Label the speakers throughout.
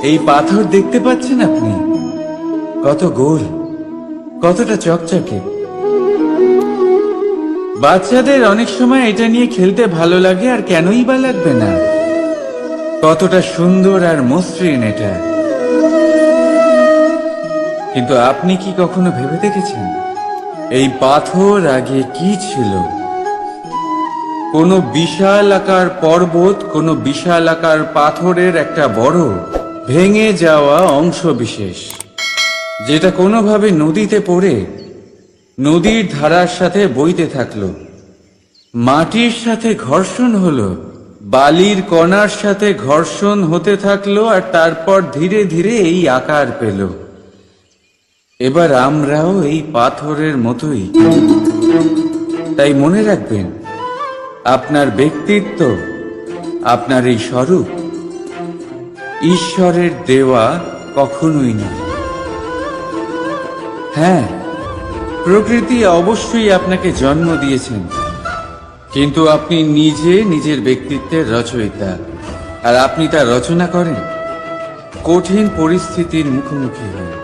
Speaker 1: এই পাথর দেখতে পাচ্ছেন আপনি? কত গোল, কতটা চকচকে। বাচ্চাদের অনেক সময় এটা নিয়ে খেলতে ভালো লাগে, আর কেনই বা লাগবে না। কতটা সুন্দর আর মসৃণ এটা। কিন্তু আপনি কি কখনো ভেবে দেখেছেন এই পাথর আগে কি ছিল? কোনো বিশাল আকার পর্বত, কোনো বিশাল আকার পাথরের একটা বড় ভেঙে যাওয়া অংশ বিশেষ, যেটা কোনোভাবে নদীতে পড়ে নদীর ধারার সাথে বইতে থাকলো, মাটির সাথে ঘর্ষণ হলো, বালির কণার সাথে ঘর্ষণ হতে থাকলো, আর তারপর ধীরে ধীরে এই আকার পেল। এবার আমরাও এই পাথরের মতোই। তাই মনে রাখবেন, আপনার ব্যক্তিত্ব, আপনার এই স্বরূপ ঈশ্বরের দেওয়া কখনোই নয়। হ্যাঁ, প্রকৃতি অবশ্যই আপনাকে জন্ম দিয়েছেন, কিন্তু আপনি নিজে নিজের ব্যক্তিত্বের রচয়িতা। আর আপনি তা রচনা করেন কঠিন পরিস্থিতির মুখোমুখি হয়ে,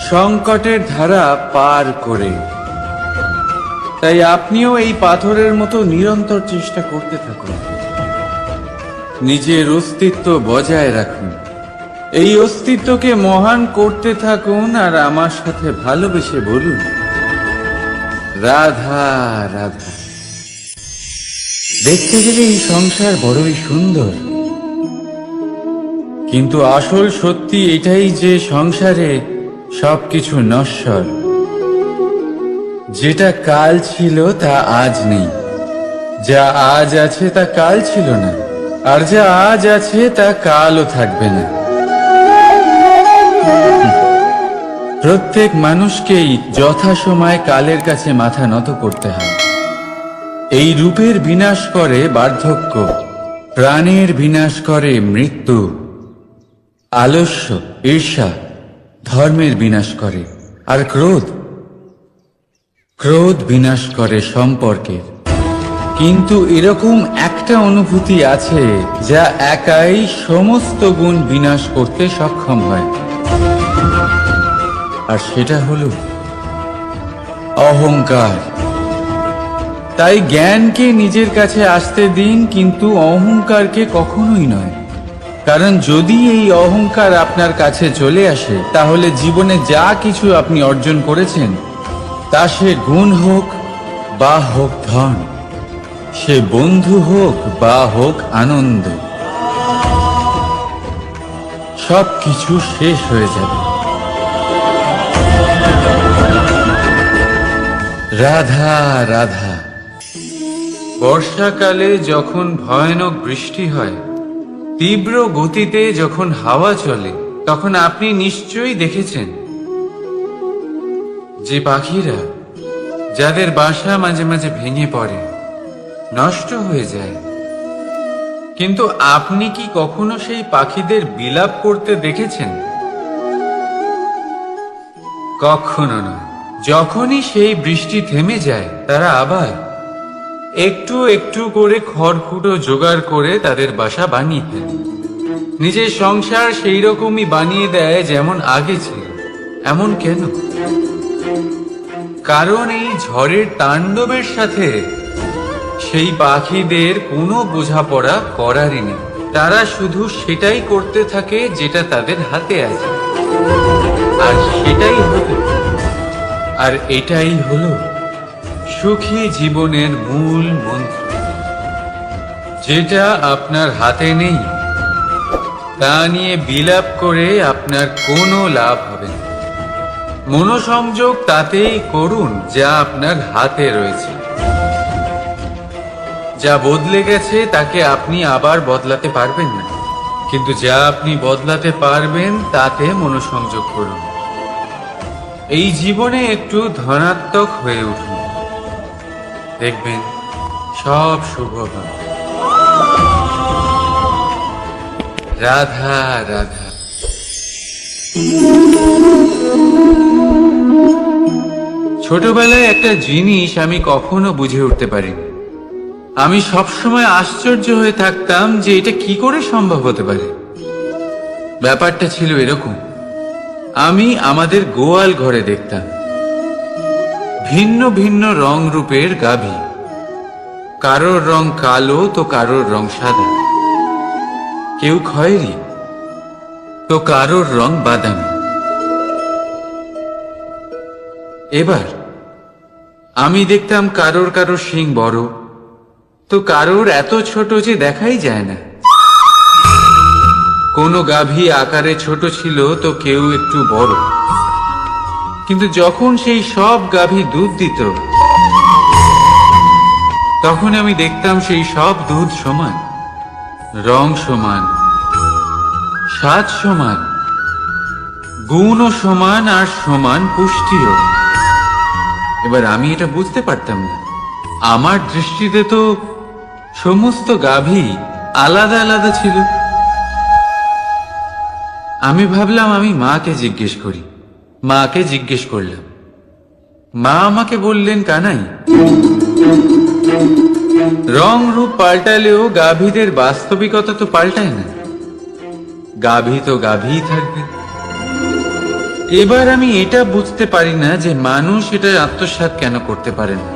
Speaker 1: সংকটের ধারা পার করে। তাই আপনিও এই পাথরের মতো নিরন্তর চেষ্টা করতে থাকুন, নিজের অস্তিত্ব বজায় রাখুন, এই অস্তিত্বকে মহান করতে থাকুন, আর আমার সাথে ভালোবেসে বলুন, রাধা রাধা। দেখতে গেলে এই সংসার বড়ই সুন্দর, কিন্তু আসল সত্যি এটাই যে সংসারে সবকিছু নশ্বর। যেটা কাল ছিল তা আজ নেই, যা আজ আছে তা কাল ছিল না, আর যা আজ আছে তা কালও থাকবে না। প্রত্যেক মানুষকেই যথাসময়ে কালের কাছে মাথা নত করতে হয়। এই রূপের বিনাশ করে বার্ধক্য, প্রাণের বিনাশ করে মৃত্যু, আলস্য, ঈর্ষা ধর্মের বিনাশ করে, আর ক্রোধ বিনাশ করে সম্পর্কের। কিন্তু এরকম একটা অনুভূতি আছে যা একাই সমস্ত গুণ বিনাশ করতে সক্ষম হয়, আর সেটা হলো অহংকার। তাই জ্ঞানকে নিজের কাছে আসতে দিন, কিন্তু অহংকারকে কখনোই নয়। কারণ যদি এই অহংকার আপনার কাছে চলে আসে, তাহলে জীবনে যা কিছু আপনি অর্জন করেছেন, তা সে গুণ হোক বা হোক ধন, সে বন্ধু হোক বা হোক আনন্দ, সবকিছু শেষ হয়ে যাবে। রাধা রাধা। বর্ষাকালে যখন ভয়ানক বৃষ্টি হয়, তীব্র গতিতে যখন হাওয়া চলে, তখন আপনি নিশ্চয়ই দেখেছেন যে পাখিরা, যাদের বাসা মাঝে মাঝে ভেঙে পড়ে, নষ্ট হয়ে যায়। কিন্তু আপনি কি কখনো সেই পাখিদের বিলাপ করতে দেখেছেন? কখনো নয়। যখনই সেই বৃষ্টি থেমে যায়, তারা আবার একটু একটু করে খড়কুটো জোগাড় করে তাদের বাসা বানিয়ে ফেলে। নিজের সংসার সেই রকমই বানিয়ে দেয় যেমন আগে ছিল। এমন কেন? কারণ এই ঝড়ের তাণ্ডবের সাথে সেই পাখিদের কোনো বোঝাপড়া করারই নেই। তারা শুধু সেটাই করতে থাকে যেটা তাদের হাতে আছে, আর এটাই হলো সুখী জীবনের মূল মন্ত্র। যেটা আপনার হাতে নেই, তা নিয়ে বিলাপ করে আপনার কোনো লাভ হবে না। মনোসংযোগ তাতেই করুন যা আপনার হাতে রয়েছে। যা বদলে গেছে তাকে আপনি আবার বদলাতে পারবেন না, কিন্তু যা আপনি বদলাতে পারবেন তাতে মনোসংযোগ করুন। এই জীবনে একটু ধনাত্মক হয়ে উঠুন, দেখবেন সব শুভ হবে। রাধা রাধা। ছোটবেলায় একটা জিনিস আমি কখনো বুঝে উঠতে পারিনি। আমি সবসময় আশ্চর্য হয়ে থাকতাম যে এটা কি করে সম্ভব হতে পারে। ব্যাপারটা ছিল এরকম, আমি আমাদের গোয়াল ঘরে দেখতাম ভিন্ন ভিন্ন রং রূপের গাভী। কারোর রং কালো তো কারোর রং সাদা, কেউ খয়েরি তো কারোর রং বাদামি। এবার আমি দেখতাম কারোর কারোর শিং বড় তো কারোর এত ছোট যে দেখাই যায় না। কোনো গাভী আকারে ছোট ছিল তো কেউ একটু বড়। কিন্তু যখন সেই সব গাভী দুধ দিত তখন আমি দেখতাম সেই সব দুধ সমান, রং সমান, স্বাদ সমান, গুণও সমান, আর সমান পুষ্টিও। এবার আমি এটা বুঝতে পারতাম না। আমার দৃষ্টিতে তো সমস্ত গাভী আলাদা আলাদা ছিল। আমি ভাবলাম আমি মাকে জিজ্ঞেস করি। মাকে জিজ্ঞেস করলাম। মা আমাকে বললেন, কানাই, রং রূপ পাল্টালেও গাভীদের বাস্তবিকতা তো পাল্টায় না। গাভী তো গাভীই থাকবে। এবার আমি এটা বুঝতে পারি না যে মানুষ এটা আত্মসাৎ কেন করতে পারে না।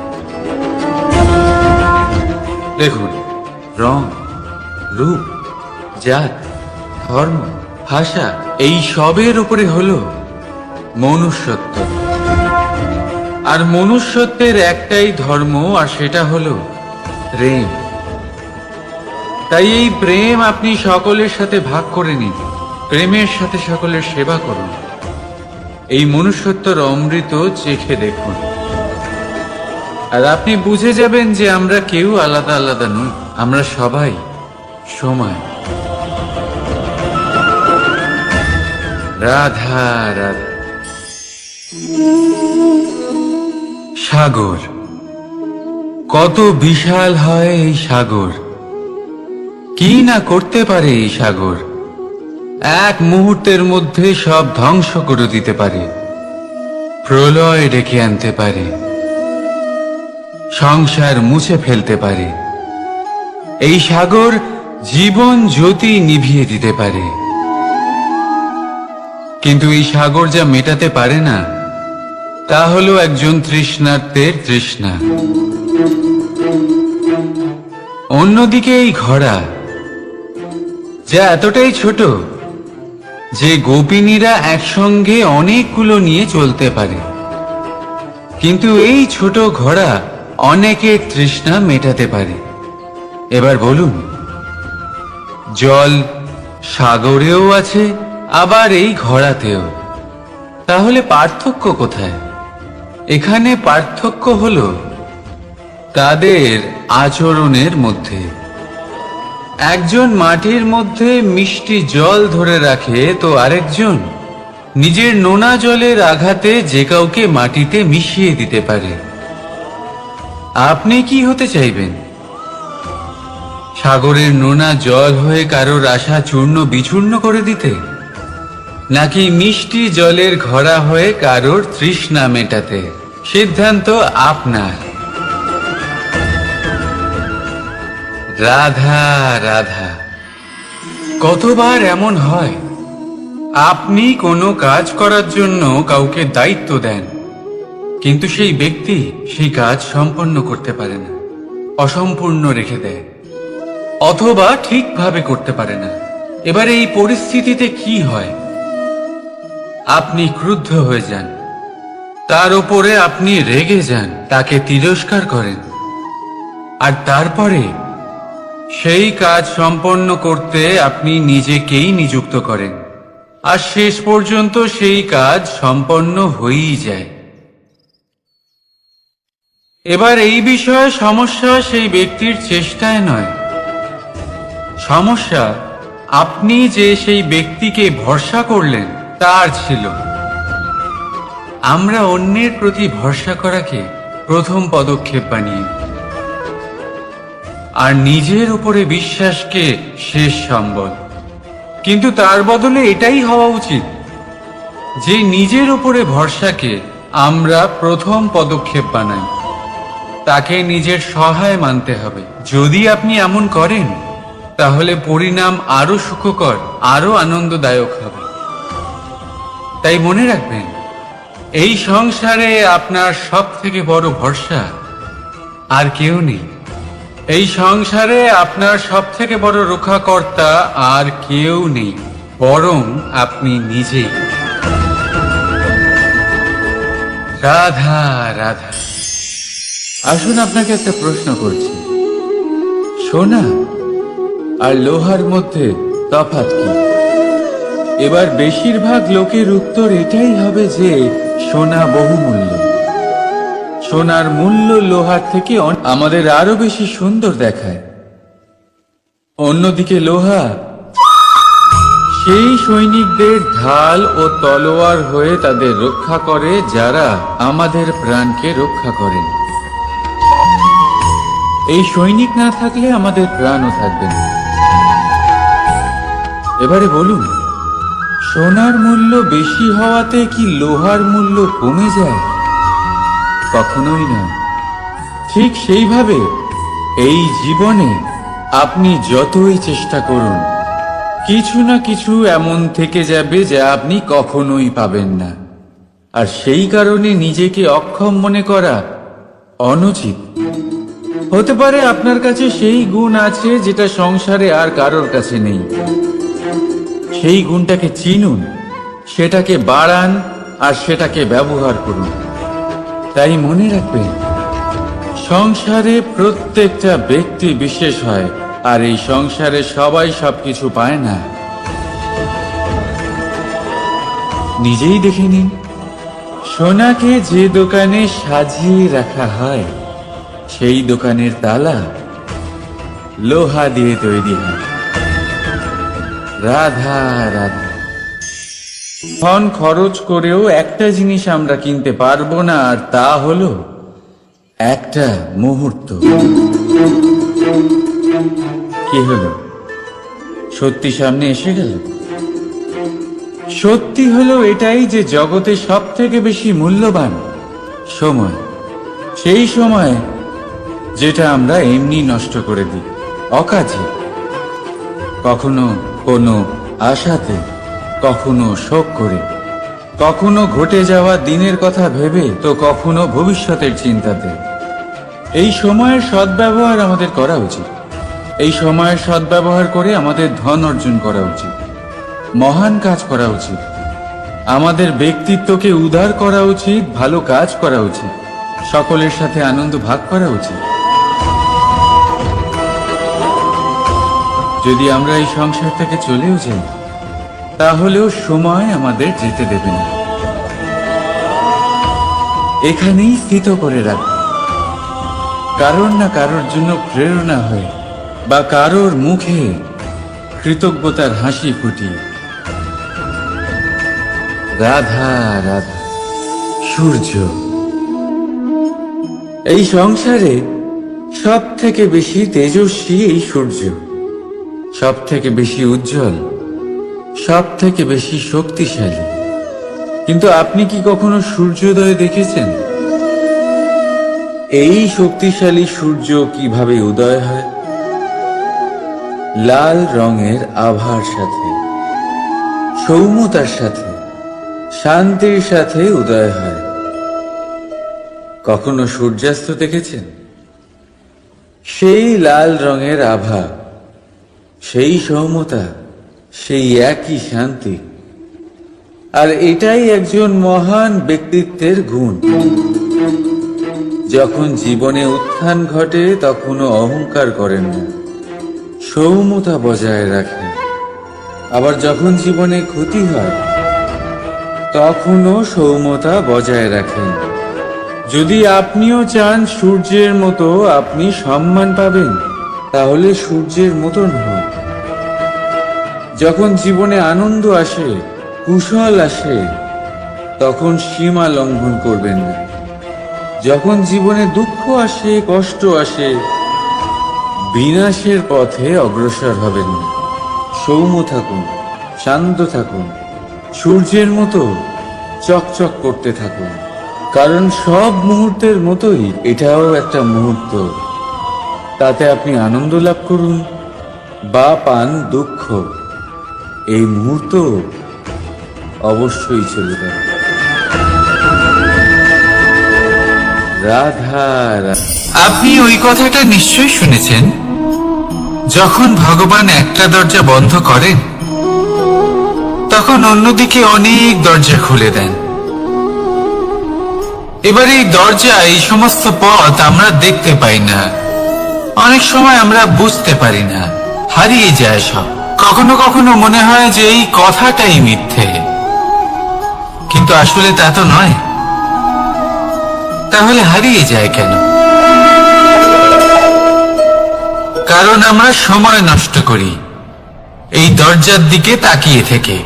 Speaker 1: দেখুন, রং, রূপ, জাত, ধর্ম, ভাষা, এই সবের উপরে হলো মনুষ্যত্ব। আর মনুষ্যত্বের একটাই ধর্ম, আর সেটা হলো প্রেম। তাই এই প্রেম আপনি সকলের সাথে ভাগ করে নিন। প্রেমের সাথে সকলের সেবা করুন। এই মনুষ্যত্বর অমৃত চেখে দেখুন, আর আপনি বুঝে যাবেন যে আমরা কেউ আলাদা আলাদা নই, আমরা সবাই সমান। রাধা রাধা। সাগর, কত বিশাল হয় এই সাগর! কি না করতে পারে এই সাগর! এক মুহূর্তের মধ্যে সব ধ্বংস করে দিতে পারে, প্রলয় ডেকে আনতে পারে, সংসার মুছে ফেলতে পারে। এই সাগর জীবন জ্যোতি নিভিয়ে দিতে পারে। কিন্তু এই সাগর যা মেটাতে পারে না তা হলো একজন তৃষ্ণার্তের তৃষ্ণা। অন্যদিকে এই ঘোড়া, যা এতটাই ছোট যে গোপিনীরা একসঙ্গে অনেকগুলো নিয়ে চলতে পারে, কিন্তু এই ছোট ঘোড়া অনেকের তৃষ্ণা মেটাতে পারে। এবার বলুন, জল সাগরেও আছে, আবার এই ঘোড়াতেও। তাহলে পার্থক্য কোথায়? এখানে পার্থক্য হলো তাদের আচরণের মধ্যে। একজন মাটির মধ্যে মিষ্টি জল ধরে রাখে তো আরেকজন নিজের নোনা জলের আঘাতে যে কাউকে মাটিতে মিশিয়ে দিতে পারে। আপনি কি হতে চাইবেন? সাগরের নোনা জল হয়ে কারোর আশা চূর্ণ বিচূর্ণ করে দিতে, নাকি মিষ্টি জলের ঘোড়া হয়ে কারোর তৃষ্ণা মেটাতে? সিদ্ধান্ত আপনার। রাধা রাধা। কতবার এমন হয়, আপনি কোনো কাজ করার জন্য কাউকে দায়িত্ব দেন, কিন্তু সেই ব্যক্তি সেই কাজ সম্পন্ন করতে পারে না, অসম্পূর্ণ রেখে দেয়, অথবা ঠিকভাবে করতে পারে না। এবার এই পরিস্থিতিতে কি হয়? আপনি ক্রুদ্ধ হয়ে যান, তার উপরে আপনি রেগে যান, তাকে তিরস্কার করেন, আর তারপরে সেই কাজ সম্পন্ন করতে আপনি নিজেকেই নিযুক্ত করেন, আর শেষ পর্যন্ত সেই কাজ সম্পন্ন হয়েই যায়। এবার এই বিষয়ে সমস্যা সেই ব্যক্তির চেষ্টায় নয়, সমস্যা আপনি যে সেই ব্যক্তিকে ভরসা করলেন তার ছিল। আমরা অন্যের প্রতি ভরসা করাকে প্রথম পদক্ষেপ বানিয়ে, আর নিজের উপরে বিশ্বাসকে শেষ সম্বল। কিন্তু তার বদলে এটাই হওয়া উচিত যে নিজের উপরে ভরসাকে আমরা প্রথম পদক্ষেপ বানাই, তাকে নিজের সহায় মানতে হবে। যদি আপনি এমন করেন তাহলে পরিণাম আরো সুখকর, আরো আনন্দদায়ক হবে। তাই মনে রাখবেন, এই সংসারে আপনার সব থেকে বড় ভরসা আর কেউ নেই। এই সংসারে আপনার সব থেকে বড় রক্ষাকর্তা আর কেউ নেই, বরং আপনি নিজেই। রাধা রাধা। আসুন আপনাকে একটা প্রশ্ন করছি, সোনা আর লোহার মধ্যে তফাৎ কি? এবার বেশিরভাগ লোকের উত্তর এটাই হবে যে সোনা বহুমূল্য। সোনার মূল্য লোহার থেকে আমাদের আরো বেশি সুন্দর দেখায়। অন্যদিকে লোহা সেই সৈনিকদের ঢাল ও তলোয়ার হয়ে তাদের রক্ষা করে, যারা আমাদের প্রাণকে রক্ষা করেন। এই সৈনিক না থাকলে আমাদের প্রাণও থাকবে না। এবারে বলুন, সোনার মূল্য বেশি হওয়াতে কি লোহার মূল্য কমে যায়? কখনোই না। ঠিক সেইভাবে এই জীবনে আপনি যতই চেষ্টা করুন, কিছু না কিছু এমন থেকে যাবে যা আপনি কখনোই পাবেন না। আর সেই কারণে নিজেকে অক্ষম মনে করা অনুচিত। হতে পারে আপনার কাছে সেই গুণ আছে যেটা সংসারে আর কারোর কাছে নেই। সেই গুণটাকে চিনুন, সেটাকে বাড়ান আর সেটাকে ব্যবহার করুন। তাই মনে রাখবেন, সংসারে প্রত্যেকটা ব্যক্তি বিশেষ হয়, আর এই সংসারে সবাই সবকিছু পায় না। নিজেই দেখে নিন, সোনাকে যে দোকানে সাজিয়ে রাখা হয়, সেই দোকানের তালা লোহা দিয়ে তৈরি হয়। রাধা রাধা। ধন খরচ করেও একটা জিনিস আমরা কিনতে পারবো না, আর তা হলো একটা মুহূর্ত। কি হলো? সত্যি সামনে এসে গেল। সত্যি হলো এটাই যে জগতে সব থেকে বেশি মূল্যবান সময়। সেই সময় যেটা আমরা এমনি নষ্ট করে দিই, অকাজে, কখনো কোনো আশাতে, কখনো শোক করে, কখনো ঘটে যাওয়া দিনের কথা ভেবে, তো কখনো ভবিষ্যতের চিন্তাতে। এই সময়ের সদ্ব্যবহার আমাদের করা উচিত। এই সময়ের সদ্ব্যবহার করে আমাদের ধন অর্জন করা উচিত, মহান কাজ করা উচিত, আমাদের ব্যক্তিত্বকে উদার করা উচিত, ভালো কাজ করা উচিত, সকলের সাথে আনন্দ ভাগ করা উচিত। যদি আমরা এই সংসার থেকে চলেও যাই, তাহলেও সময় আমাদের যেতে দেবে না। এখানেই স্থিত করে রাখবে, কারোর না কারোর জন্য প্রেরণা হয়ে, বা কারোর মুখে কৃতজ্ঞতার হাসি ফুটিয়ে। রাধা রাধা। সূর্য। এই সংসারে সব থেকে বেশি তেজস্বী এই সূর্য, সব থেকে বেশি উজ্জ্বল, সব থেকে বেশি শক্তিশালী। কিন্তু আপনি কি কখনো সূর্যোদয় দেখেছেন? এই শক্তিশালী সূর্য কিভাবে উদয় হয়? লাল রঙের আভার সাথে, সৌম্যতার সাথে, শান্তির সাথে উদয় হয়। কখনো সূর্যাস্ত দেখেছেন? সেই লাল রঙের আভা, সেই সৌম্যতা, সেই একই শান্তি। আর এটাই একজন মহান ব্যক্তিত্বের গুণ। যখন জীবনে উত্থান ঘটে, তখনও অহংকার করেন না, সৌম্যতা বজায় রাখেন। আবার যখন জীবনে ক্ষতি হয়, তখনও সৌম্যতা বজায় রাখেন। যদি আপনিও চান সূর্যের মতো আপনি সম্মান পাবেন, তাহলে সূর্যের মতন হন। যখন জীবনে আনন্দ আসে, কুশল আসে, তখন সীমা লঙ্ঘন করবেন না। যখন জীবনে দুঃখ আসে, কষ্ট আসে, বিনাশের পথে অগ্রসর হবেন না। সৌম্য থাকুন, শান্ত থাকুন, সূর্যের মতো চকচক করতে থাকুন। কারণ সব মুহূর্তের মতোই এটাও একটা মুহূর্ত। তাতে আপনি আনন্দ লাভ করুন, বা পান দুঃখ, এই মুহূর্ত অবশ্যই চলে যাবে। রাধা রাধা।
Speaker 2: আপনি ওই কথাটা নিশ্চয়ই শুনেছেন, যখন ভগবান একটা দরজা বন্ধ করেন তখন অন্যদিকে অনেক দরজা খুলে দেন। এবার এই দরজা, এই সমস্ত পথ আমরা দেখতে পাই না, অনেক সময় আমরা বুঝতে পারি না, হারিয়ে যায় সব। কখনো কখনো মনে হয় যে এই কথাটাই মিথ্যে, কিন্তু আসলে তা তো নয়। তাহলে হারিয়ে যায় কেন? কারণ আমরা সময় নষ্ট করি এই দরজার দিকে তাকিয়ে থেকে।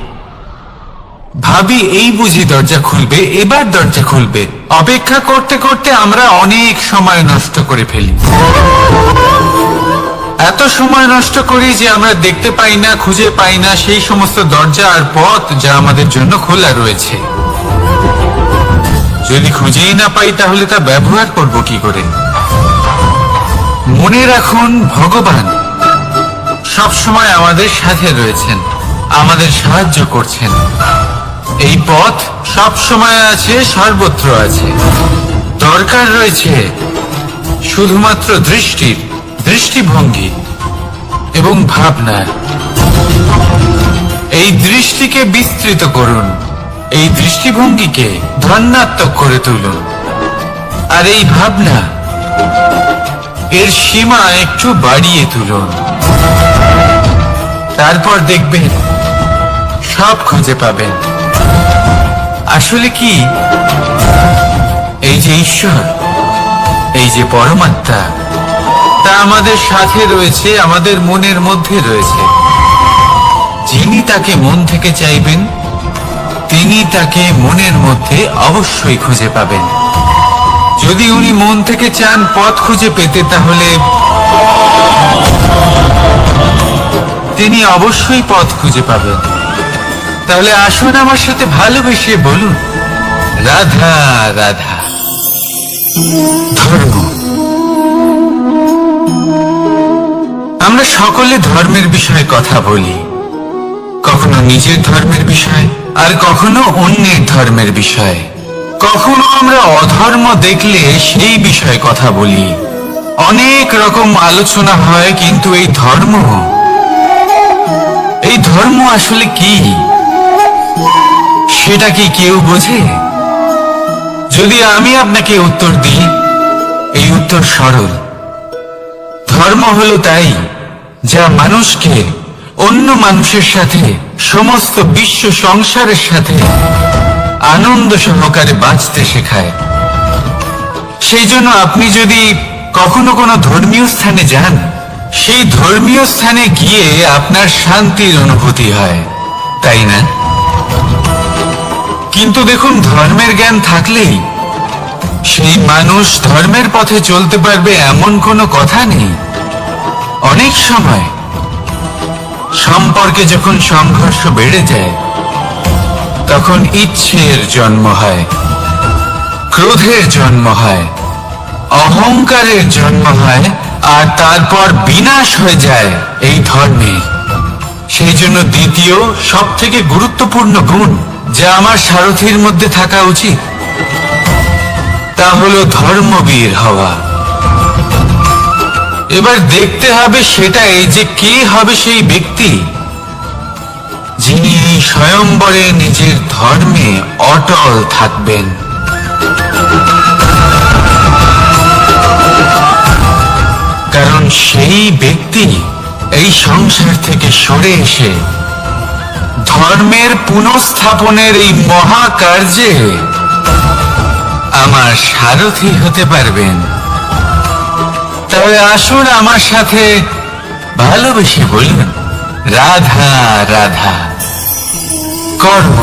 Speaker 2: ভাবি এই বুঝি দরজা খুলবে, এবার দরজা খুলবে, অপেক্ষা করতে করতে আমরা অনেক সময় নষ্ট করে ফেলি। এত সময় নষ্ট করি যে আমরা দেখতে পাই না, খুঁজে পাই না সেই সমস্ত দরজা আর পথ যা আমাদের জন্য খোলা রয়েছে। যদি খুঁজেই না পাই তাহলে তা ব্যবহার করব কি করে? মনে রাখুন, ভগবান সব সময় আমাদের সাথে রয়েছেন, আমাদের সাহায্য করছেন। এই পথ সব সময় আছে, সর্বত্র আছে। দরকার রয়েছে শুধুমাত্র দৃষ্টির, দৃষ্টিভঙ্গি এবং ভাবনার। এই দৃষ্টিকে বিস্তৃত করুন, এই দৃষ্টিভঙ্গিকে ধন্যাত্মক করে তুলুন, আর এই ভাবনা, এর সীমা একটু বাড়িয়ে তুলুন। তারপর দেখবেন সব খুঁজে পাবেন। আসলে কি, এই যে ঈশ্বর, এই যে পরমাত্মা, তা আমাদের সাথে রয়েছে, আমাদের মনের মধ্যে রয়েছে। যিনি তাকে মন থেকে চাইবেন তিনি তাকে মনের মধ্যে অবশ্যই খুঁজে পাবেন। যদি উনি মন থেকে চান পথ খুঁজে পেতে, তাহলে তিনি অবশ্যই পথ খুঁজে পাবেন। তাহলে আসুন আমার সাথে ভালোবেসে বলুন, রাধা রাধা। ধর্ম, আমরা সকলে ধর্মের বিষয়ে কথা বলি, কখনো নিজের ধর্মের বিষয়, আর কখনো অন্যের ধর্মের বিষয়। কখনো আমরা অধর্ম দেখলে সেই বিষয়ে কথা বলি। অনেক রকম আলোচনা হয়, কিন্তু এই ধর্ম আসলে কি, সেটা কি কেউ বোঝে? যদি আমি আপনাকে উত্তর দিই, এই উত্তর সরল। ধর্ম হলো তাই যা মানুষকে অন্য মানুষের সাথে, সমস্ত বিশ্ব সংসারের সাথে আনন্দ সহকারে বাঁচতে শেখায়। সেই জন্য আপনি যদি কখনো কোনো ধর্মীয় স্থানে যান, সেই ধর্মীয় স্থানে গিয়ে আপনার শান্তির অনুভূতি হয়, তাই না? কিন্তু দেখুন, ধর্মের জ্ঞান থাকলেই সেই মানুষ ধর্মের পথে চলতে পারবে এমন কোনো কথা নেই। অনেক সময় সম্পর্কে যখন সংঘর্ষ বেড়ে যায়, তখন ইচ্ছের জন্ম হয়, ক্রোধের জন্ম হয়, অহংকারের জন্ম হয়, আর তারপর বিনাশ হয়ে যায় এই ধর্মের। সেই জন্য দ্বিতীয় সব থেকে গুরুত্বপূর্ণ গুণ যা আমার সারথীর মধ্যে থাকা উচিত, তা হলো ধর্মবীর হওয়া। এবার দেখতে হবে সেটাই যে কে হবে সেই ব্যক্তি যিনি এই স্বয়ম্বরে নিজের ধর্মে অটল থাকবেন। কারণ সেই ব্যক্তি এই সংসার থেকে সরে এসে ধর্মের পুনঃস্থাপনের এই মহাকার্যে আমার সারথি হতে পারবেন। তাহলে আসুন আমার সাথে ভালোবেসে বলুন, রাধা রাধা। কর্ম,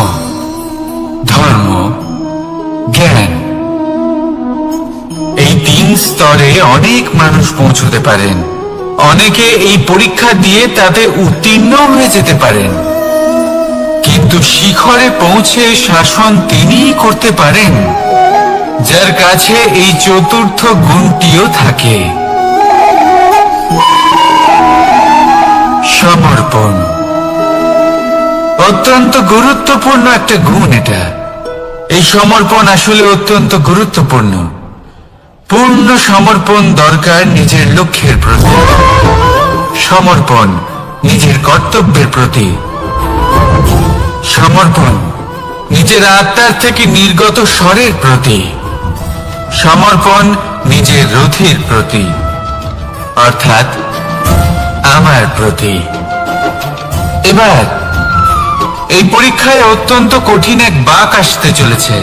Speaker 2: ধর্ম, জ্ঞান, এই তিন স্তরে অনেক মানুষ পৌঁছতে পারেন। অনেকে এই পরীক্ষা দিয়ে তাতে উত্তীর্ণ হয়ে যেতে পারেন, কিন্তু শিখরে পৌঁছে শাসন তিনিই করতে পারেন যার কাছে এই চতুর্থ গুণটিও থাকে। সমর্পণ। অত্যন্ত গুরুত্বপূর্ণ একটা গুণ এটা। এই সমর্পণ আসলে অত্যন্ত গুরুত্বপূর্ণ। পূর্ণ সমর্পণ দরকার নিজের লক্ষ্যের প্রতি, সমর্পণ নিজের কর্তব্যের প্রতি, সমর্পণ নিজের আত্মার থেকে নির্গত স্বরের প্রতি, সমর্পণ নিজের রথের প্রতি, অর্থাৎ আমার প্রতি। এবার এই পরীক্ষায় অত্যন্ত কঠিন এক বাঁক আসতে চলেছে,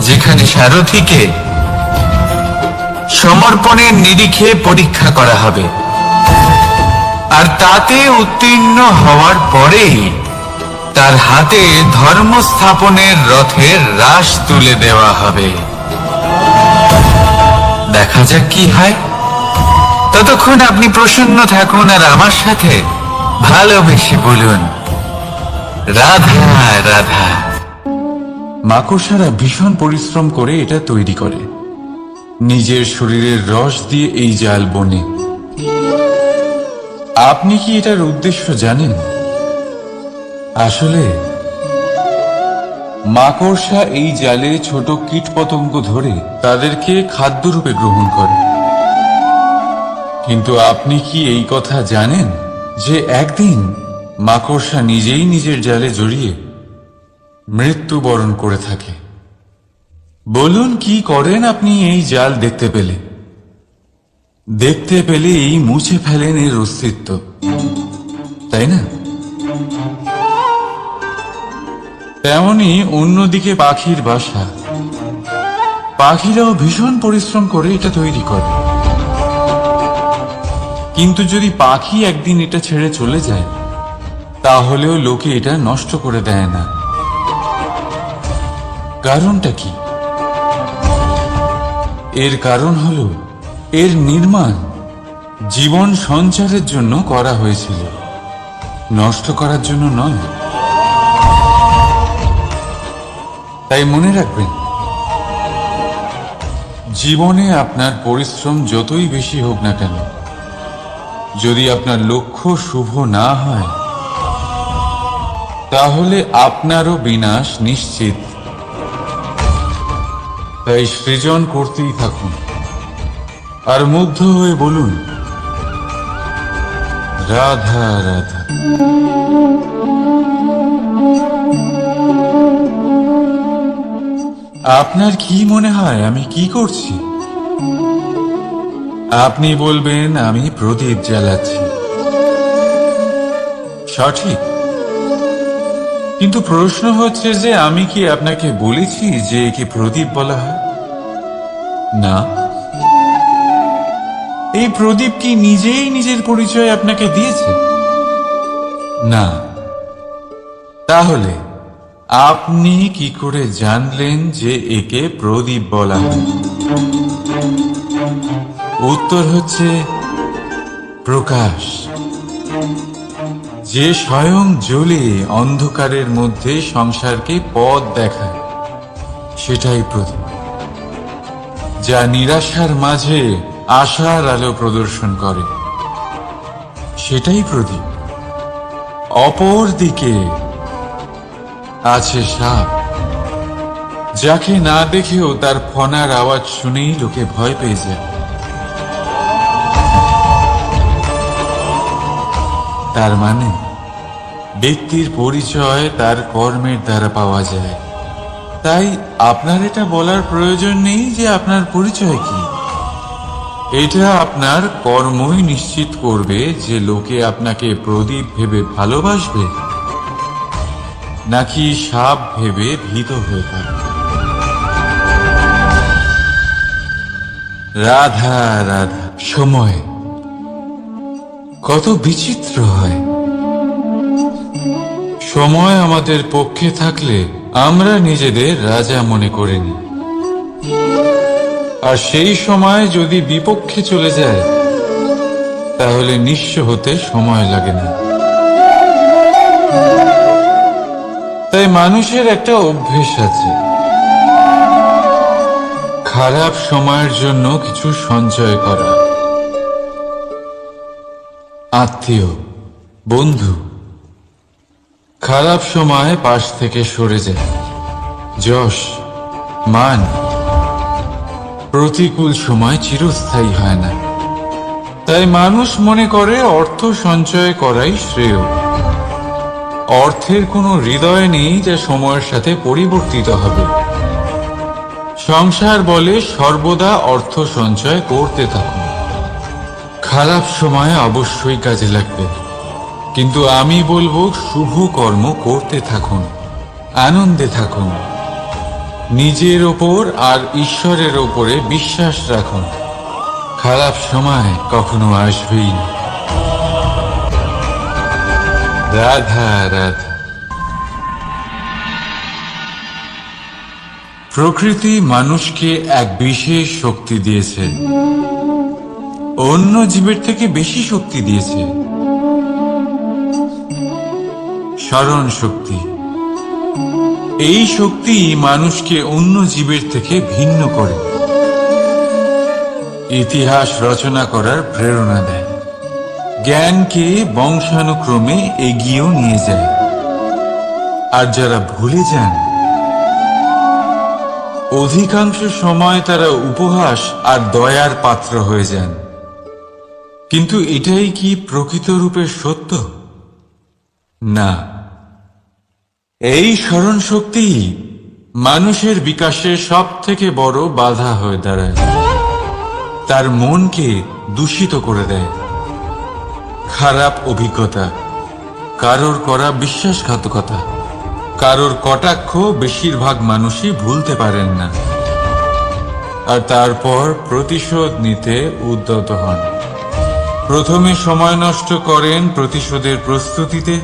Speaker 2: যেখানে সারথীকে সমর্পণের নিরিখে পরীক্ষা করা হবে, আর তাতে উত্তীর্ণ হওয়ার পরেই তার হাতে ধর্ম স্থাপনের রথের রাশ তুলে দেওয়া হবে। দেখা যাক কি হয়। ততক্ষণ আপনি প্রসন্ন থাকুন আর আমার সাথে ভালোবেসে বলুন, রাধা রাধা।
Speaker 1: মাকড়সারা ভীষণ পরিশ্রম করে এটা তৈরি করে, নিজের শরীরের রস দিয়ে এই জাল বনে। আপনি কি এটার উদ্দেশ্য জানেন? আসলে মাকড়সা এই জালে ছোট কীটপতঙ্গ ধরে তাদেরকে খাদ্যরূপে গ্রহণ করে। কিন্তু আপনি কি এই কথা জানেন যে একদিন মাকড়সা নিজেই নিজের জালে জড়িয়ে মৃত্যুবরণ করে থাকে? বলুন, কি করেন আপনি এই জাল দেখতে পেলে? দেখতে পেলেই মুছে ফেলেন এর অস্তিত্ব, তাই না? তেমনি অন্যদিকে পাখির বাসা, পাখিরাও ভীষণ পরিশ্রম করে এটা তৈরি করে। কিন্তু যদি পাখি একদিন এটা ছেড়ে চলে যায়, তাহলেও লোকে এটা নষ্ট করে দেয় না। কারণটা কি? এর কারণ হলো এর নির্মাণ জীবন সঞ্চারের জন্য করা হয়েছিল, নষ্ট করার জন্য নয়। তাই মনে রাখবেন, জীবনে আপনার পরিশ্রম যতই বেশি হোক না কেন, যদি আপনার লক্ষ্য শুভ না হয়, তাহলে আপনারও বিনাশ নিশ্চিত। তাই সৃজন করতেই থাকুন আর মুগ্ধ হয়ে বলুন, রাধা রাধা। আপনার কি মনে হয় আমি কি করছি? আপনি বলবেন আমি প্রদীপ জ্বালাচ্ছি। সঠিক, কিন্তু প্রশ্ন হচ্ছে যে আমি কি আপনাকে বলেছি যে একে প্রদীপ বলা হয়? না। এই প্রদীপ কি নিজেই নিজের পরিচয় আপনাকে দিয়েছে? না। তাহলে আপনি কি করে জানলেন যে একে প্রদীপ বলা হয়? উত্তর হচ্ছে প্রকাশ, যে স্বয়ং জ্বলে অন্ধকারের মধ্যে সংসারকে পথ দেখায়, সেটাই প্রদীপ। যা নিরাশার মাঝে আশার আলো প্রদর্শন করে, সেটাই প্রদীপ। অপর দিকে আছে সাপ, যাকে না দেখেও তার ফনার আওয়াজ শুনেই লোকে ভয় পেয়ে যায়। তার মানে ব্যক্তির পরিচয় তার কর্মের দ্বারা পাওয়া যায়। তাই আপনার এটা বলার প্রয়োজন নেই যে আপনার পরিচয় কি। এটা আপনার কর্মই নিশ্চিত করবে যে লোকে আপনাকে প্রদীপ ভেবে ভালোবাসবে নাকি সাপ ভেবে ভীত হয়ে থাকবে। রাধা রাধা। সময় কত বিচিত্র হয়। সময় আমাদের পক্ষে থাকলে আমরা নিজেদের রাজা মনে করে নিই, আর সেই সময় যদি বিপক্ষে চলে যায়, তাহলে নিঃস্ব হতে সময় লাগে না। তাই মানুষের একটা অভ্যেস আছে, খারাপ সময়ের জন্য কিছু সঞ্চয় করা। আত্মীয়, বন্ধু খারাপ সময় পাশ থেকে সরে যায়, যশ মান প্রতিকূল সময় চিরস্থায়ী হয় না। তাই মানুষ মনে করে অর্থ সঞ্চয় করাই শ্রেয়। অর্থের কোনো হৃদয় নেই যা সময়ের সাথে পরিবর্তিত হবে। সংসার বলে সর্বদা অর্থ সঞ্চয় করতে থাকুন। খারাপ সময় অবশ্যই কাজে লাগবে, কিন্তু আমি বলবো শুভ কর্ম করতে থাকুন, আনন্দে থাকুন, নিজের ওপর আর ঈশ্বরের ওপরে বিশ্বাস রাখুন। খারাপ সময় কখনো আসবেই না। রাধা রাধা। প্রকৃতি মানুষকে এক বিশেষ শক্তি দিয়েছে, অন্য জীবের থেকে বেশি শক্তি দিয়েছে। স্মরণ শক্তি। এই শক্তি মানুষকে অন্য জীবের থেকে ভিন্ন করে, ইতিহাস রচনা করার প্রেরণা দেয়, জ্ঞানকে বংশানুক্রমে এগিয়েও নিয়ে যায়। আর যারা ভুলে যান, অধিকাংশ সময় তারা উপহাস আর দয়ার পাত্র হয়ে যান। কিন্তু এটাই কি প্রকৃত রূপে সত্য? না। এই স্মরণ শক্তি মানুষের বিকাশে সব থেকে বড় বাধা হয়ে দাঁড়ায়। তার মনকে দূষিত করে দেয়। খারাপ অভিজ্ঞতা, কারোর করা বিশ্বাসঘাতকতা, কারোর কটাক্ষ বেশিরভাগ মানুষই ভুলতে পারেন না, আর তারপর প্রতিশোধ নিতে উদ্যত হন। প্রথমে সময় নষ্ট করেন প্রতিশোধের প্রস্তুতিতে,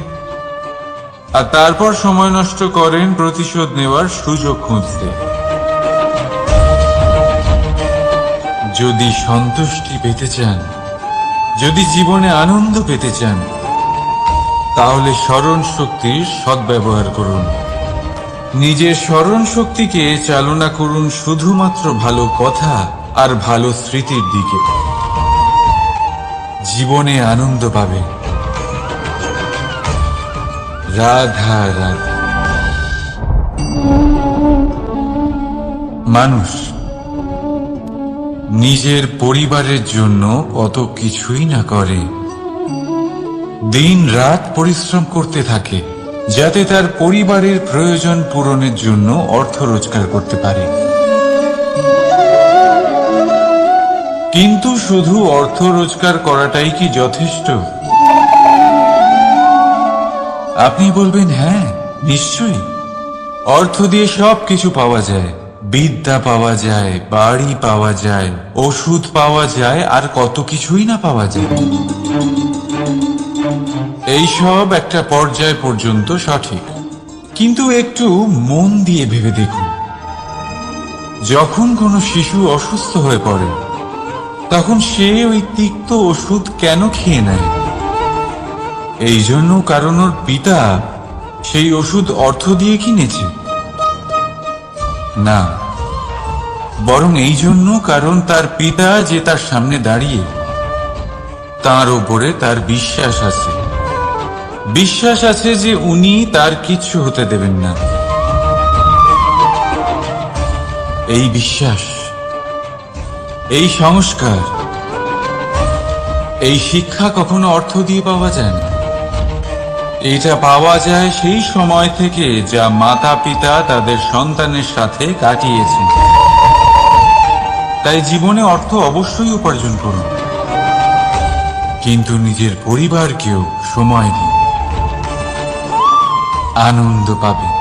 Speaker 1: আর তারপর সময় নষ্ট করেন প্রতিশোধ নেওয়ার সুযোগ খুঁজতে। যদি সন্তুষ্টি পেতে চান, যদি জীবনে আনন্দ পেতে চান, তাহলে স্মরণ শক্তির সদ্ব্যবহার করুন। নিজের স্মরণ শক্তিকে চালনা করুন শুধুমাত্র ভালো কথা আর ভালো স্মৃতির দিকে। জীবনে আনন্দ পাবে। রাধা রাধা। মানুষ নিজের পরিবারের জন্য কত কিছুই না করে, দিন রাত পরিশ্রম করতে থাকে যাতে তার পরিবারের প্রয়োজন পূরণের জন্য অর্থ রোজগার করতে পারে। কিন্তু শুধু অর্থ রোজগার করাটাই কি যথেষ্ট? আপনি বলবেন, হ্যাঁ নিশ্চয়ই, অর্থ দিয়ে সব কিছু পাওয়া যায়। বিদ্যা পাওয়া যায়, বাড়ি পাওয়া যায়, ওষুধ পাওয়া যায়, আর কত কিছুই না পাওয়া যায়। এই সব একটা পর্যায় পর্যন্ত সঠিক, কিন্তু একটু মন দিয়ে ভেবে দেখুন, যখন কোনো শিশু অসুস্থ হয়ে পড়ে, তখন সে ওই তিক্ত ওষুধ কেন খেয়ে নেয়? এই জন্য কারণ ওর পিতা সেই ওষুধ অর্থ দিয়ে কিনেছে? না, বরং এই জন্য কারণ তার পিতা যে তার সামনে দাঁড়িয়ে, তার উপরে তার বিশ্বাস আছে। বিশ্বাস আছে যে উনি তার কিচ্ছু হতে দেবেন না। এই বিশ্বাস, এই সংস্কার, এই শিক্ষা কখনো অর্থ দিয়ে পাওয়া যায় না। এটা পাওয়া যায় সেই সময় থেকে যা মাতা পিতা তাদের সন্তানের সাথে কাটিয়েছেন। তাই জীবনে অর্থ অবশ্যই উপার্জন করুন, কিন্তু নিজের পরিবারকেও সময় দিন, আনন্দ পাবেন।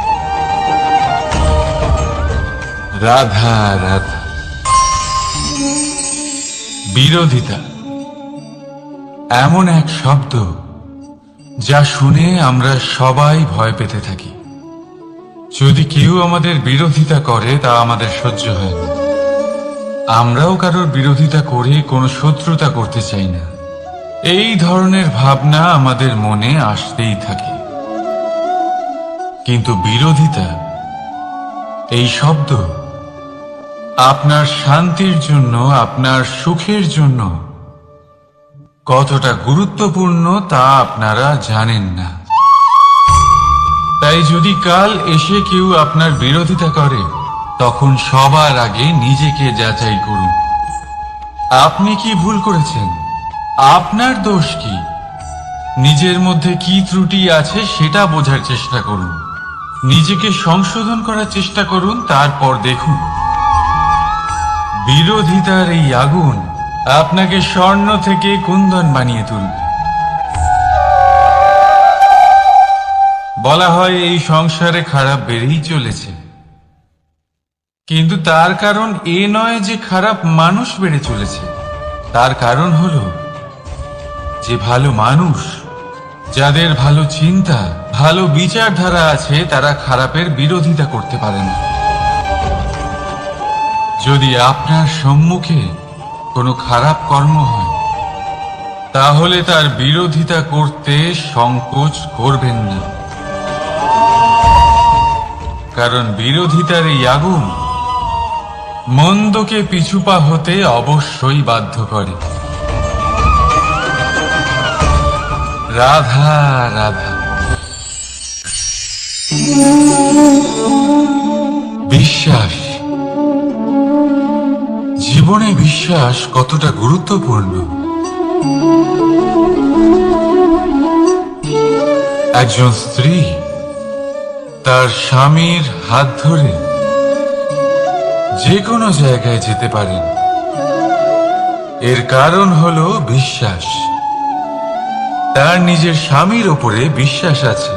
Speaker 1: রাধা রাধা। বিরোধিতা এমন এক শব্দ যা শুনে আমরা সবাই ভয় পেতে থাকি। যদি কেউ আমাদের বিরোধিতা করে তা আমাদের সহ্য হয় না। আমরাও কারোর বিরোধিতা করে কোনো শত্রুতা করতে চাই না। এই ধরনের ভাবনা আমাদের মনে আসতেই থাকে। কিন্তু বিরোধিতা, এই শব্দ আপনার শান্তির জন্য, আপনার সুখের জন্য কতটা গুরুত্বপূর্ণ তা আপনারা জানেন না। তাই যদি কাল এসে কেউ আপনার বিরোধিতা করে, তখন সবার আগে নিজেকে যাচাই করুন। আপনি কি ভুল করেছেন? আপনার দোষ কি? নিজের মধ্যে কি ত্রুটি আছে সেটা বোঝার চেষ্টা করুন। নিজেকে সংশোধন করার চেষ্টা করুন, তারপর দেখুন বিরোধিতার এই আগুন আপনাকে স্বর্ণ থেকে কুন্দন বানিয়ে তুলবে। বলা হয় এই সংসারে খারাপ বেড়েই চলেছে, কিন্তু তার কারণ এ নয় যে খারাপ মানুষ বেড়ে চলেছে। তার কারণ হলো যে ভালো মানুষ, যাদের ভালো চিন্তা, ভালো বিচারধারা আছে, তারা খারাপের বিরোধিতা করতে পারে না। যদি আপনার সম্মুখে কোনো খারাপ কর্ম হয়, তাহলে তার বিরোধিতা করতে সংকোচ করবেন না, কারণ বিরোধিতার এই আগুন মন্দকে পিছুপা হতে অবশ্যই বাধ্য করে। রাধা রাধা। বিশ্বাস, জীবনে বিশ্বাস কতটা গুরুত্বপূর্ণ। একজন স্ত্রী তার স্বামীর হাত ধরে যে কোনো জায়গায় যেতে পারেন, এর কারণ হলো বিশ্বাস। তার নিজের স্বামীর ওপরে বিশ্বাস আছে।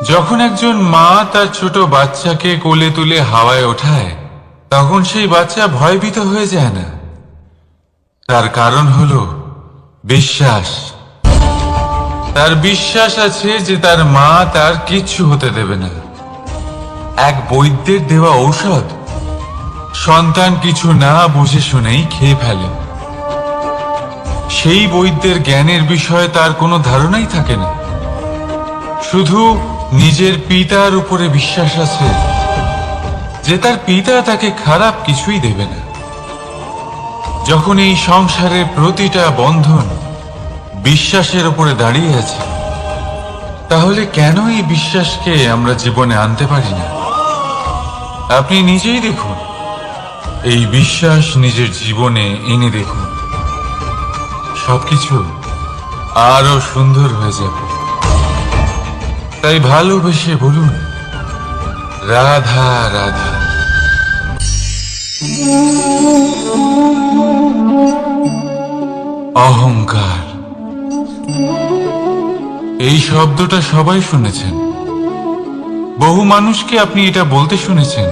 Speaker 1: যখন একজন মা তার ছোট বাচ্চাকে কোলে তুলে হাওয়ায় ওঠায়, তখন সেই বাচ্চা ভয়ভীত হয়ে যায় না। তার কারণ হলো বিশ্বাস। তার বিশ্বাস আছে যে তার মা তার কিচ্ছু হতে দেবে না। এক বৈদ্যের দেওয়া ঔষধ সন্তান কিছু না বুঝে শুনেই খেয়ে ফেলে। সেই বৈদ্যের জ্ঞানের বিষয়ে তার কোনো ধারণাই থাকে না, শুধু নিজের পিতার উপরে বিশ্বাস আছে যে তার পিতা তাকে খারাপ কিছুই দেবে না। যখন এই সংসারের প্রতিটা বন্ধন বিশ্বাসের উপরে দাঁড়িয়ে আছে, তাহলে কেন এই বিশ্বাসকে আমরা জীবনে আনতে পারি না? আপনি নিজেই দেখুন, এই বিশ্বাস নিজের জীবনে এনে দেখুন, সবকিছু আরো সুন্দর হয়ে যাবে। তাই ভালোবেসে বলুন রাধা রাধা। অহংকার, এই শব্দটা সবাই শুনেছেন। বহু মানুষকে আপনি এটা বলতে শুনেছেন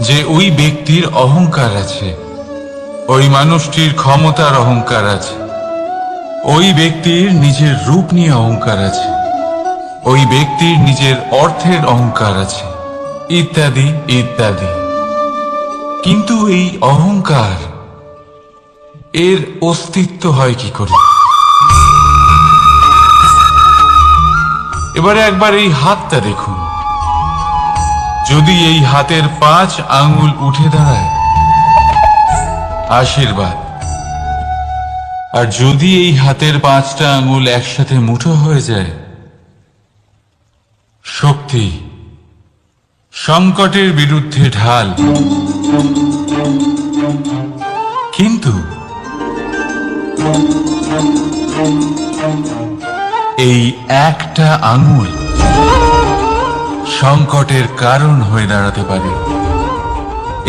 Speaker 1: যে ওই ব্যক্তির অহংকার আছে, ওই মানুষটির ক্ষমতার অহংকার আছে, ওই ব্যক্তির নিজের রূপ নিয়ে অহংকার আছে, ওই ব্যক্তির নিজের অর্থের অহংকার আছে, ইত্যাদি ইত্যাদি। কিন্তু এই অহংকার, এর অস্তিত্ব হয় কি করে? এবারে একবার এই হাতটা দেখুন। যদি এই হাতের 5 আঙ্গুল উঠে দাঁড়ায়, আশীর্বাদ। আর যদি এই হাতের 5টা আঙ্গুল একসাথে মুঠো হয়ে যায়, শক্তি। সংকটের বিরুদ্ধে ঢাল। কিন্তু এই একটা আঙুল সংকটের কারণ হয়ে দাঁড়াতে পারে।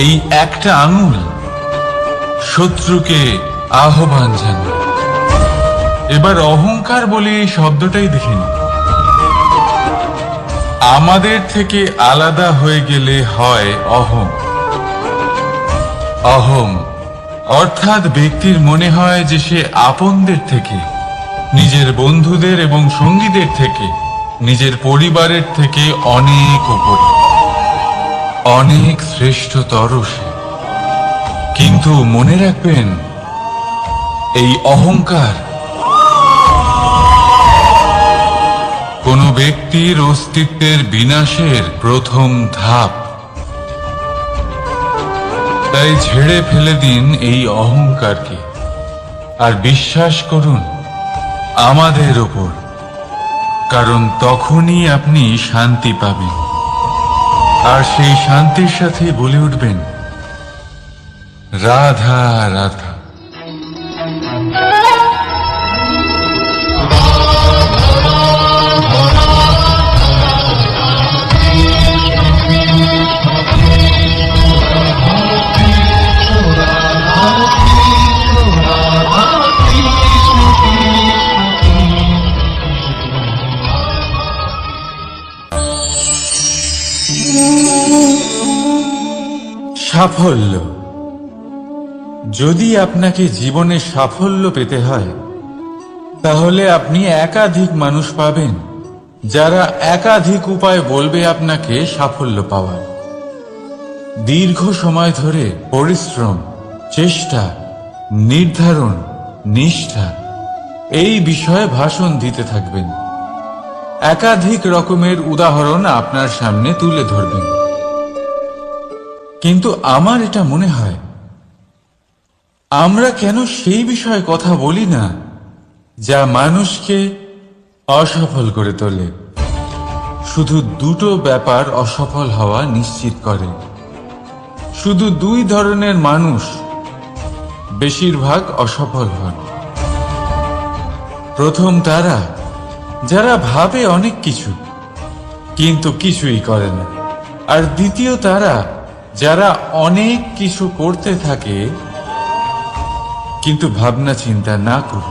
Speaker 1: এই একটা আঙুল শত্রুকে আহ্বান জানায়। এবার অহংকার বলে এই শব্দটাই দেখিনি। আমাদের থেকে আলাদা হয়ে গেলে হয় অহং। অহং অর্থাৎ ব্যক্তির মনে হয় যে সে আপনদের থেকে, নিজের বন্ধুদের এবং সঙ্গীদের থেকে, নিজের পরিবারের থেকে অনেক উপরে, অনেক শ্রেষ্ঠতর সে। কিন্তু মনে রাখবেন, এই অহংকার কোন ব্যক্তির অস্তিত্বের বিনাশের প্রথম ধাপ। তাই ঝেড়ে ফেলে দিন এই অহংকারকে। আর বিশ্বাস করুন আমাদের ওপর, কারণ তখনই আপনি শান্তি পাবেন। আর সেই শান্তির সাথে বলে উঠবেন, রাধা রাধা। সাফল্য। যদি আপনাকে জীবনে সাফল্য পেতে হয়, তাহলে আপনি একাধিক মানুষ পাবেন যারা একাধিক উপায় বলবে আপনাকে সাফল্য পাওয়ার। দীর্ঘ সময় ধরে পরিশ্রম, চেষ্টা, নির্ধারণ, নিষ্ঠা এই বিষয়ে ভাষণ দিতে থাকবেন। একাধিক রকমের উদাহরণ আপনার সামনে তুলে ধরবেন। কিন্তু আমার এটা মনে হয়, আমরা কেন সেই বিষয়ে কথা বলি না যা মানুষকে অসফল করে তোলে? শুধু দুটো ব্যাপার অসফল হওয়া নিশ্চিত করে। শুধু দুই ধরনের মানুষ বেশিরভাগ অসফল হন। প্রথম তারা যারা ভাবে অনেক কিছু কিন্তু কিছুই করে না, আর দ্বিতীয় তারা যারা অনেক কিছু করতে থাকে কিন্তু ভাবনা চিন্তা না করে।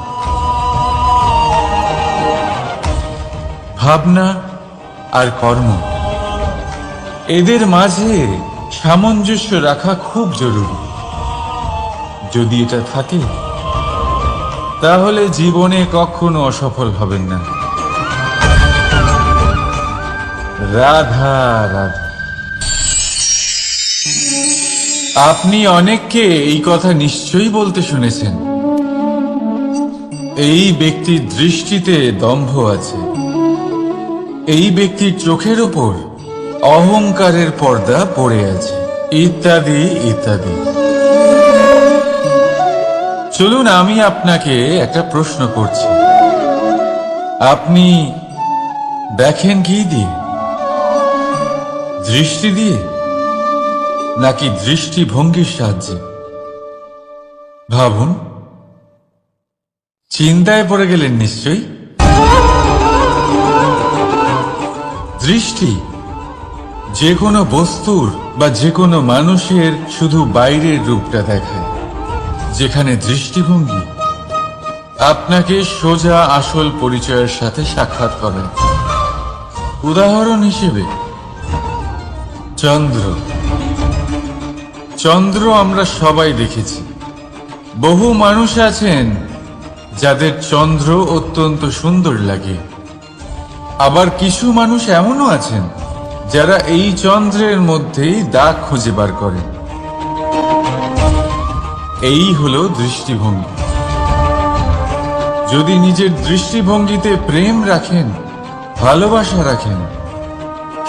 Speaker 1: ভাবনা আর কর্ম, এদের মাঝে সামঞ্জস্য রাখা খুব জরুরি। যদি এটা থাকে, তাহলে জীবনে কখনো অসফল হবেন না। রাধা রাধা। আপনি অনেককে এই কথা নিশ্চয়ই বলতে শুনেছেন, এই ব্যক্তির দৃষ্টিতে দম্ভ আছে, এই ব্যক্তির চোখের ওপর অহংকারের পর্দা পড়ে আছে, ইত্যাদি ইত্যাদি। চলুন আমি আপনাকে একটা প্রশ্ন করছি, আপনি দেখেন কি দিয়ে? দৃষ্টি দিয়ে নাকি দৃষ্টিভঙ্গির সাহায্যে? ভাবুন। চিন্তায় পড়ে গেলেন নিশ্চয়ই। দৃষ্টি যে কোনো বস্তুর বা যে কোনো মানুষের শুধু বাইরের রূপটা দেখায়, যেখানে দৃষ্টিভঙ্গি আপনাকে সোজা আসল পরিচয়ের সাথে সাক্ষাৎ করায়। উদাহরণ হিসেবে চন্দ্র। চন্দ্র আমরা সবাই দেখেছি। বহু মানুষ আছেন যাদের চন্দ্র অত্যন্ত সুন্দর লাগে, আবার কিছু মানুষ এমনও আছেন যারা এই চন্দ্রের মধ্যেই দাগ খুঁজে বার করেন। এই হলো দৃষ্টিভঙ্গি। যদি নিজের দৃষ্টিভঙ্গিতে প্রেম রাখেন, ভালোবাসা রাখেন,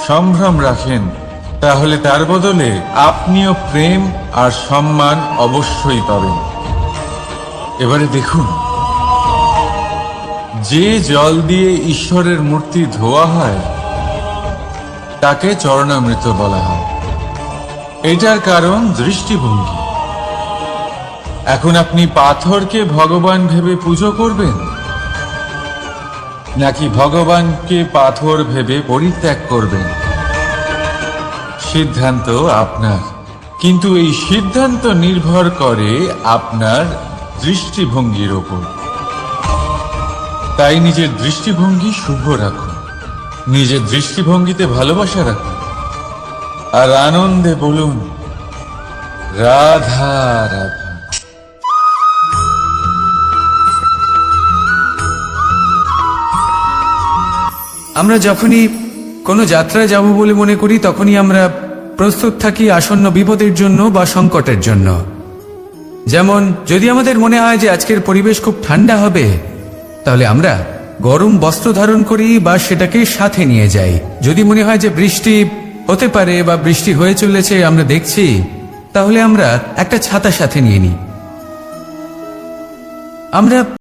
Speaker 1: সম্ভ্রম রাখেন, তাহলে তার বদলে আপনিও প্রেম আর সম্মান অবশ্যই পাবেন। এবারে দেখুন, যে জল দিয়ে ঈশ্বরের মূর্তি ধোয়া হয় তাকে চরণামৃত বলা হয়। এটার কারণ দৃষ্টিভঙ্গি। এখন আপনি পাথরকে ভগবান ভেবে পুজো করবেন, নাকি ভগবানকে পাথর ভেবে পরিত্যাগ করবেন? সিদ্ধান্ত আপনার, কিন্তু এই সিদ্ধান্ত নির্ভর করে আপনার দৃষ্টিভঙ্গির ওপর। তাই নিজের দৃষ্টিভঙ্গি শুভ রাখুন, নিজের দৃষ্টিভঙ্গিতে ভালোবাসা রাখুন, আর আনন্দে বলুন, রাধা রাধা।
Speaker 3: আমরা যখনই কোনো যাত্রায় যাব বলে মনে করি, তখনই আমরা প্রস্তুত থাকি আসন্ন বিপদের জন্য বা সংকটের জন্য। যেমন যদি আমাদের মনে হয় যে আজকের পরিবেশ খুব ঠান্ডা হবে, তাহলে আমরা গরম বস্ত্র ধারণ করি বা সেটাকে সাথে নিয়ে যাই। যদি মনে হয় যে বৃষ্টি হতে পারে বা বৃষ্টি হয়ে চলেছে, আমরা দেখছি, তাহলে আমরা একটা ছাতা সাথে নিয়ে নিই। আমরা